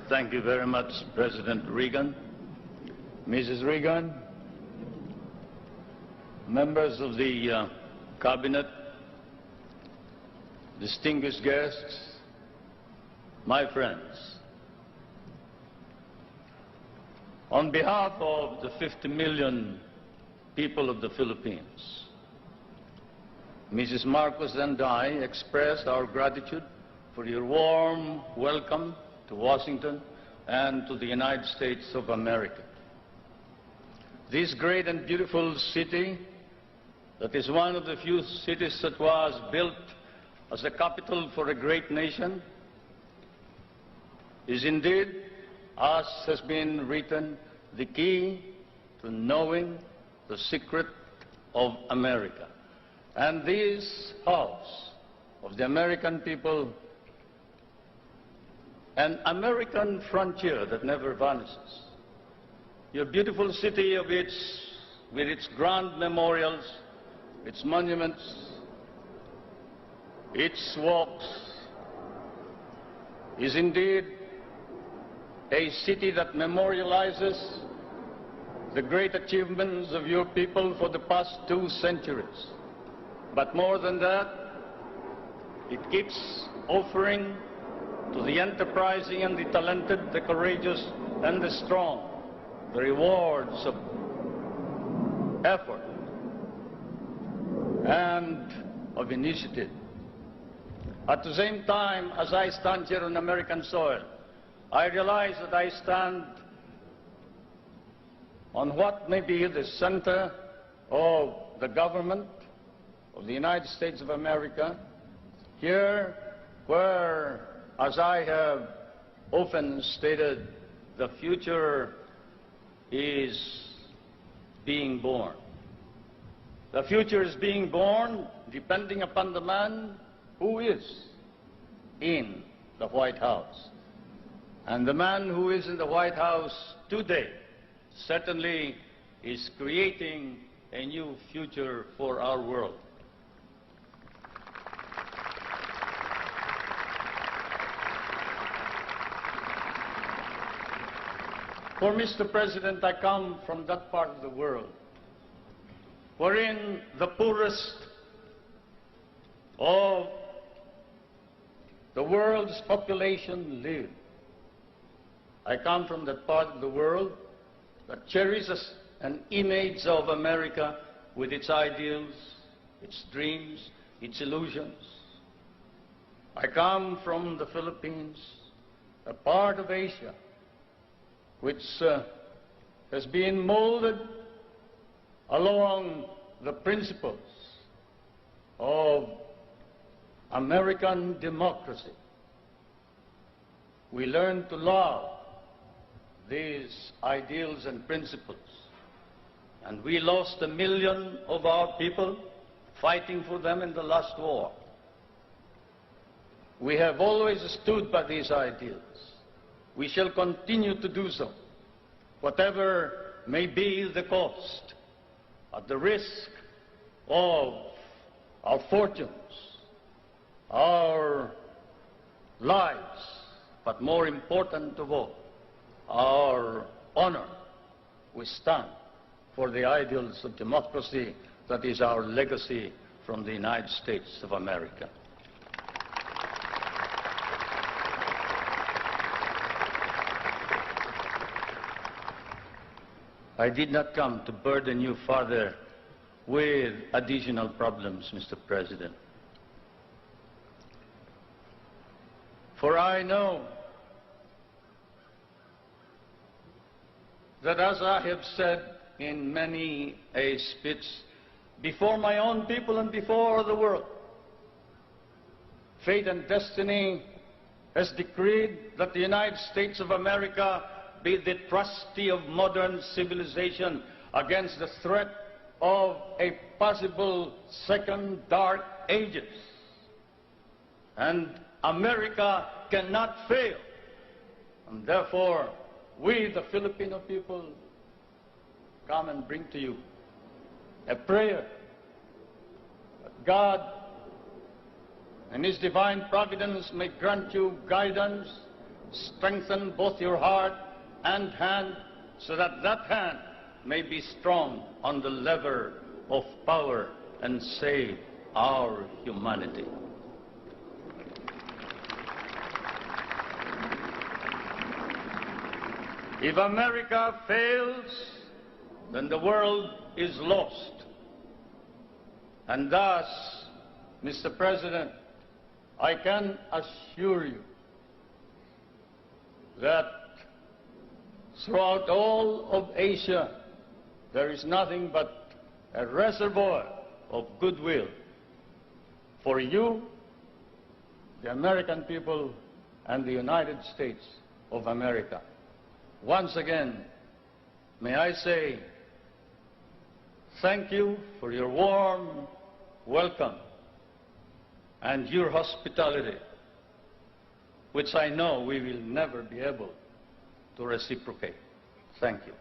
Thank you very much, President Reagan. Mrs. Reagan, members of the Cabinet, distinguished guests, my friends. On behalf of the 50 million people of the Philippines, Mrs. Marcos and I express our gratitude for your warm welcome to Washington and to the United States of America. This great and beautiful city, that is one of the few cities that was built as a capital for a great nation, is indeed, as has been written, the key to knowing the secret of America. And this house of the American people, an American frontier that never vanishes. Your beautiful city with its grand memorials, its monuments, its walks, is indeed a city that memorializes the great achievements of your people for the past 2 centuries. But more than that, it keeps offering to the enterprising and the talented, the courageous and the strong, the rewards of effort and of initiative. At the same time, as I stand here on American soil, I realize that I stand on what may be the center of the government of the United States of America, here where, as I have often stated, the future is being born. The future is being born depending upon the man who is in the White House. And the man who is in the White House today certainly is creating a new future for our world. For Mr. President, I come from that part of the world wherein the poorest of the world's population live. I come from that part of the world that cherishes an image of America with its ideals, its dreams, its illusions. I come from the Philippines, a part of Asia which has been molded along the principles of American democracy. We learn to love these ideals and principles, and we lost 1 million of our people fighting for them in the last war. We have always stood by these ideals. We shall continue to do so, whatever may be the cost, at the risk of our fortunes, our lives, but more important of all, our honor. We stand for the ideals of democracy that is our legacy from the United States of America. I did not come to burden you further with additional problems, Mr. President. For I know that, as I have said in many a speech before my own people and before the world, fate and destiny has decreed that the United States of America be the trustee of modern civilization against the threat of a possible second dark ages. And America cannot fail. And therefore, we, the Filipino people, come and bring to you a prayer that God and His divine providence may grant you guidance strengthen both your heart and hand so that that hand may be strong on the lever of power and save our humanity. If America fails, then the world is lost. And thus, Mr. President, I can assure you that throughout all of Asia, there is nothing but a reservoir of goodwill for you, the American people, and the United States of America. Once again, may I say thank you for your warm welcome and your hospitality, which I know we will never be able to reciprocate. Thank you.